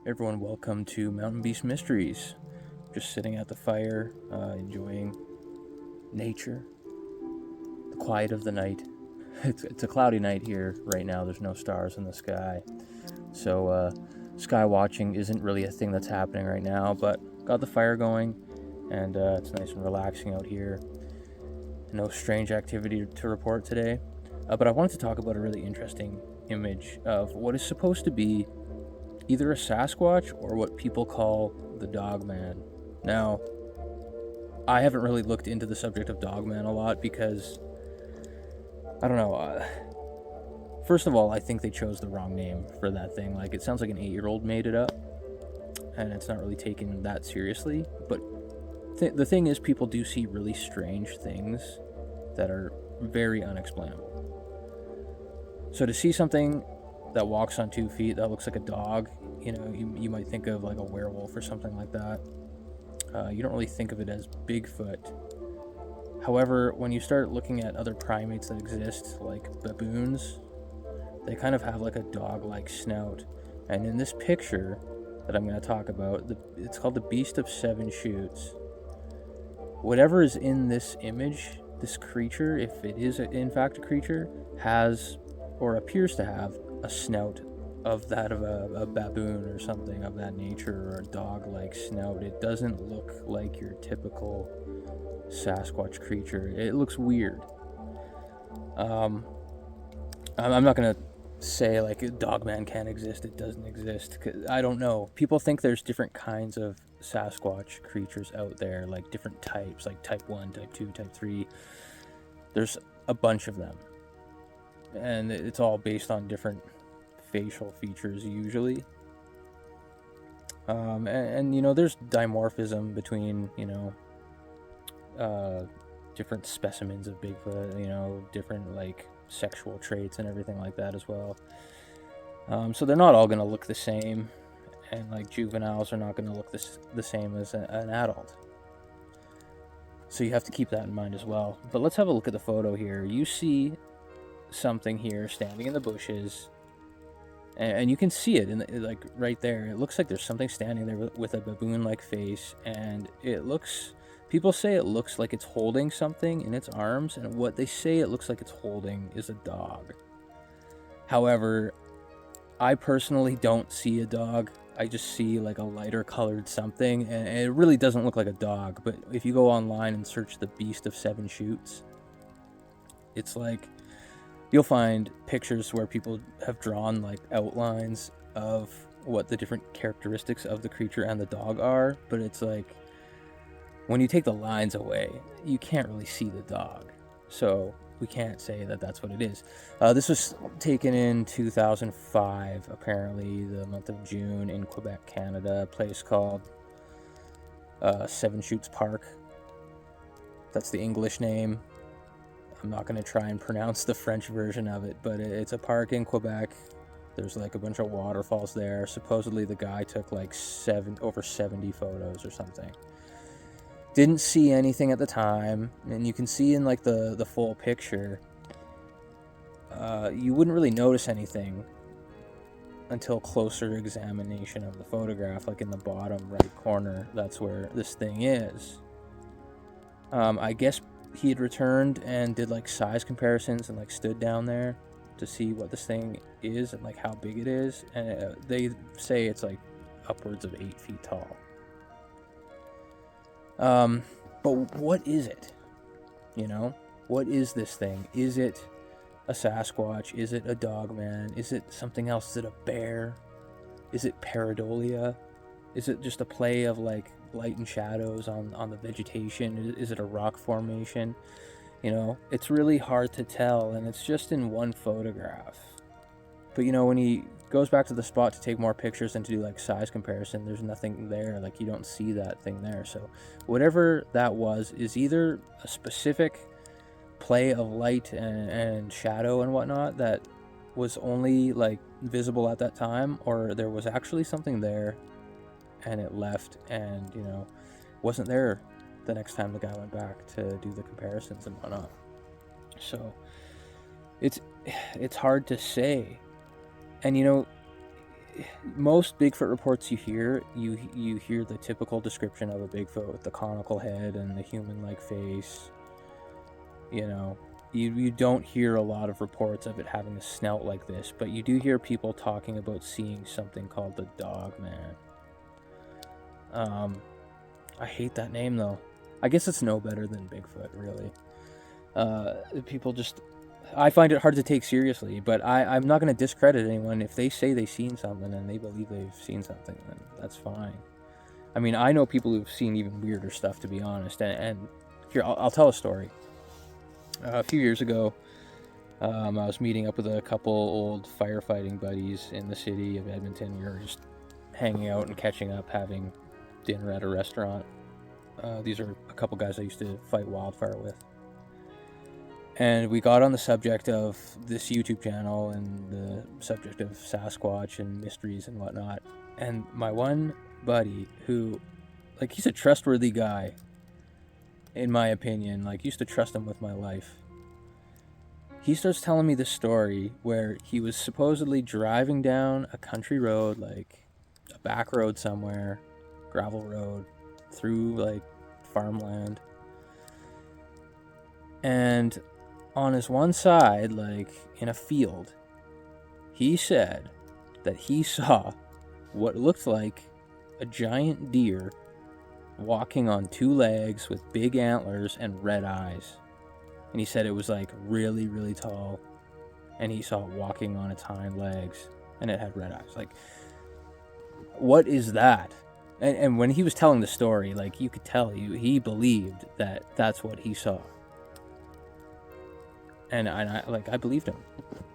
Everyone, welcome to Mountain Beast Mysteries. Just sitting at the fire, enjoying nature, the quiet of the night. It's a cloudy night here right now. There's no stars in the sky, so sky watching isn't really a thing that's happening right now. But got the fire going, and it's nice and relaxing out here. No strange activity to report today. But I wanted to talk about a really interesting image of what is supposed to be either a Sasquatch or what people call the Dogman. Now, I haven't really looked into the subject of Dogman a lot because, I don't know, first of all, I think they chose the wrong name for that thing. Like, it sounds like an 8-year-old made it up, and it's not really taken that seriously. But the thing is, people do see really strange things that are very unexplainable. So to see something that walks on 2 feet that looks like a dog, you might think of like a werewolf or something like that. You don't really think of it as Bigfoot. However, when you start looking at other primates that exist, like baboons, they kind of have like a dog-like snout. And in this picture that I'm going to talk about, it's called the Beast of Seven Chutes. Whatever is in this image, this creature, if it is in fact a creature, has or appears to have a snout of that of a baboon or something of that nature, or a dog-like snout. It doesn't look like your typical Sasquatch creature. It looks weird. I'm not gonna say like Dogman can't exist. It doesn't exist. 'Cause I don't know. People think there's different kinds of Sasquatch creatures out there, like different types, like type 1, type 2, type 3. There's a bunch of them, and it's all based on different facial features usually. And there's dimorphism between different specimens of Bigfoot, different like sexual traits and everything like that as well. So they're not all going to look the same, and like juveniles are not going to look the same as an adult. So you have to keep that in mind as well. But let's have a look at the photo here. You see something here standing in the bushes, and you can see it like right there. It looks like there's something standing there with a baboon-like face, and people say it looks like it's holding something in its arms, and what they say it looks like it's holding is a dog. However, I personally don't see a dog. I just see like a lighter colored something, and it really doesn't look like a dog. But if you go online and search the Beast of Seven Chutes, it's like you'll find pictures where people have drawn like outlines of what the different characteristics of the creature and the dog are, but it's like when you take the lines away, you can't really see the dog. So we can't say that that's what it is. This was taken in 2005, apparently, the month of June, in Quebec, Canada, a place called Seven Chutes Park. That's the English name. I'm not going to try and pronounce the French version of it, but it's a park in Quebec. There's like a bunch of waterfalls there. Supposedly the guy took like over 70 photos or something. Didn't see anything at the time, and you can see in like the full picture, you wouldn't really notice anything until closer examination of the photograph. Like in the bottom right corner, that's where this thing is. I guess he had returned and did like size comparisons and like stood down there to see what this thing is and like how big it is, and they say it's like upwards of 8 feet tall. But what is it? What is this thing? Is it a Sasquatch? Is it a Dogman? Is it something else? Is it a bear? Is it Pareidolia? Is it just a play of like light and shadows on the vegetation? Is it a rock formation? It's really hard to tell, and it's just in one photograph. But when he goes back to the spot to take more pictures and to do like size comparison, there's nothing there. Like, you don't see that thing there. So whatever that was is either a specific play of light and shadow and whatnot that was only like visible at that time, or there was actually something there and it left and wasn't there the next time the guy went back to do the comparisons and whatnot. So it's hard to say. And most Bigfoot reports you hear, you hear the typical description of a Bigfoot with the conical head and the human-like face. You know, you don't hear a lot of reports of it having a snout like this, but you do hear people talking about seeing something called the Dogman. I hate that name though. I guess it's no better than Bigfoot, really. People just, I find it hard to take seriously, but I'm not going to discredit anyone. If they say they've seen something and they believe they've seen something, then that's fine. I mean, I know people who've seen even weirder stuff, to be honest. And here, I'll tell a story. A few years ago, I was meeting up with a couple old firefighting buddies in the city of Edmonton. We were just hanging out and catching up, having dinner at a restaurant. These are a couple guys I used to fight wildfire with. And we got on the subject of this YouTube channel and the subject of Sasquatch and mysteries and whatnot. And my one buddy, who, like, he's a trustworthy guy, in my opinion, like, used to trust him with my life. He starts telling me this story where he was supposedly driving down a country road, like a back road somewhere, gravel road, through like farmland. And on his one side, like in a field, he said that he saw what looked like a giant deer walking on two legs with big antlers and red eyes. And he said it was like really, really tall, and he saw it walking on its hind legs, and it had red eyes. Like, what is that? And when he was telling the story, like, you could tell he believed that that's what he saw. And I believed him.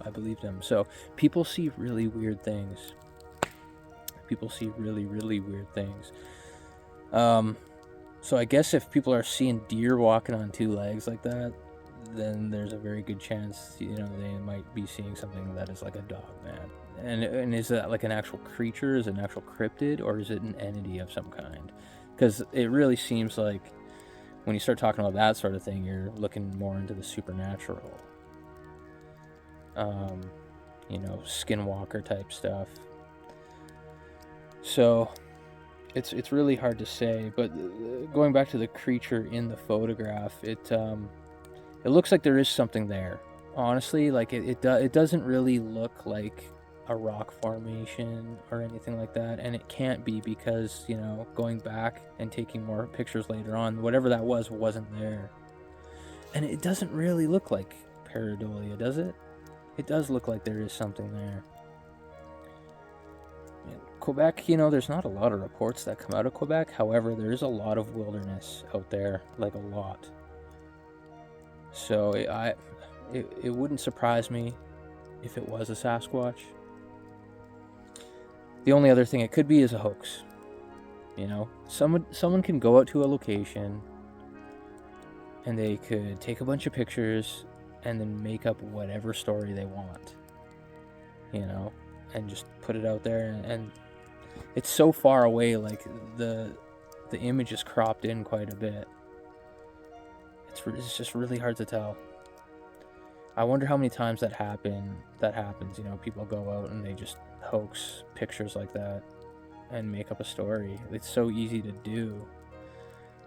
I believed him. So people see really weird things. People see really, really weird things. So I guess if people are seeing deer walking on two legs like that, then there's a very good chance, you know, they might be seeing something that is like a Dogman. And is that like an actual creature? Is it an actual cryptid? Or is it an entity of some kind? Because it really seems like when you start talking about that sort of thing, you're looking more into the supernatural. You know, skinwalker type stuff. So it's really hard to say, but going back to the creature in the photograph, it looks like there is something there. Honestly, like it doesn't really look like a rock formation or anything like that, and it can't be because, you know, going back and taking more pictures later on, whatever that was wasn't there. And it doesn't really look like Pareidolia, does it? It does look like there is something there. Quebec, you know, there's not a lot of reports that come out of Quebec. However, there is a lot of wilderness out there, like a lot. So it wouldn't surprise me if it was a Sasquatch. The only other thing it could be is a hoax. You know, someone can go out to a location and they could take a bunch of pictures and then make up whatever story they want. You know, and just put it out there, and it's so far away, like the image is cropped in quite a bit. It's just really hard to tell. I wonder how many times that happens, you know, people go out and they just hoax pictures like that and make up a story. It's so easy to do,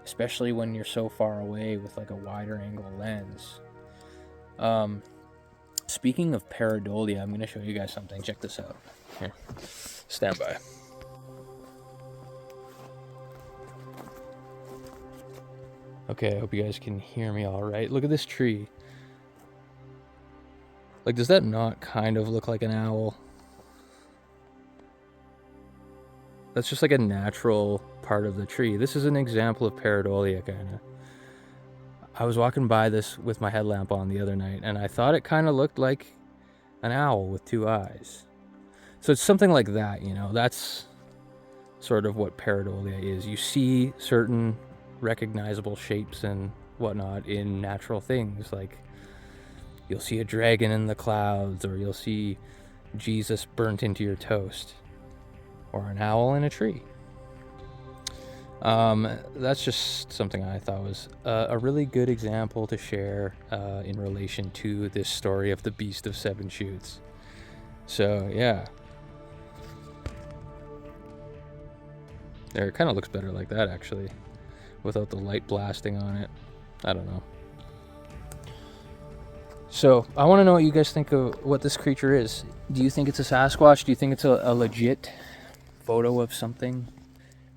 especially when you're so far away with like a wider angle lens. Speaking of Pareidolia, I'm going to show you guys something. Check this out. Here, stand by. Okay, I hope you guys can hear me all right. Look at this tree. Like, does that not kind of look like an owl? That's just like a natural part of the tree. This is an example of Pareidolia, kind of. I was walking by this with my headlamp on the other night, and I thought it kind of looked like an owl with two eyes. So it's something like that, you know. That's sort of what Pareidolia is. You see certain recognizable shapes and whatnot in natural things, like you'll see a dragon in the clouds, or you'll see Jesus burnt into your toast, or an owl in a tree. That's just something I thought was a really good example to share in relation to this story of the Beast of Seven Chutes. So yeah, There, it kind of looks better like that, actually, without the light blasting on it. I don't know. So, I want to know what you guys think of what this creature is. Do you think it's a Sasquatch? Do you think it's a legit photo of something?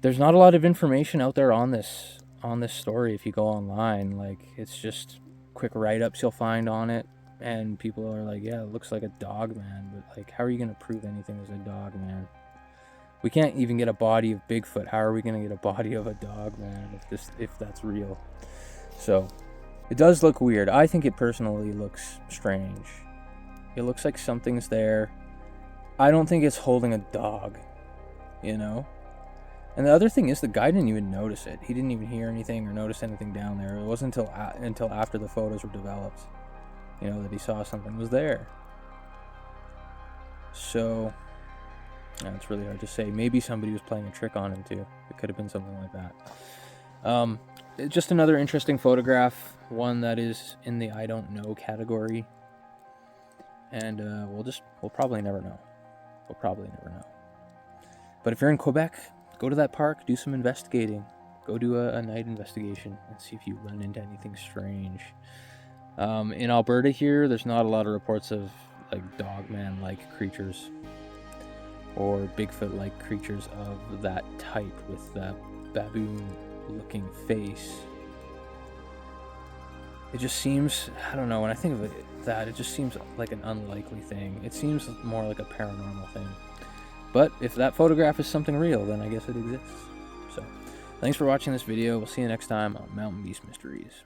There's not a lot of information out there on this story if you go online. Like, it's just quick write-ups you'll find on it, and people are like, yeah, it looks like a Dogman, but like, how are you going to prove anything is a Dogman? We can't even get a body of Bigfoot. How are we going to get a body of a Dogman if that's real? So, it does look weird. I think it personally looks strange. It looks like something's there. I don't think it's holding a dog, you know? And the other thing is, the guy didn't even notice it. He didn't even hear anything or notice anything down there. It wasn't until after the photos were developed, you know, that he saw something was there. So, yeah, it's really hard to say. Maybe somebody was playing a trick on him too. It could have been something like that. Just another interesting photograph, one that is in the I don't know category. And we'll probably never know. We'll probably never know. But if you're in Quebec, go to that park, do some investigating. Go do a night investigation and see if you run into anything strange. In Alberta here, there's not a lot of reports of like Dogman-like creatures or Bigfoot-like creatures of that type with that baboon-looking face. It just seems, I don't know, when I think of it just seems like an unlikely thing. It seems more like a paranormal thing. But if that photograph is something real, then I guess it exists. So, thanks for watching this video. We'll see you next time on Mountain Beast Mysteries.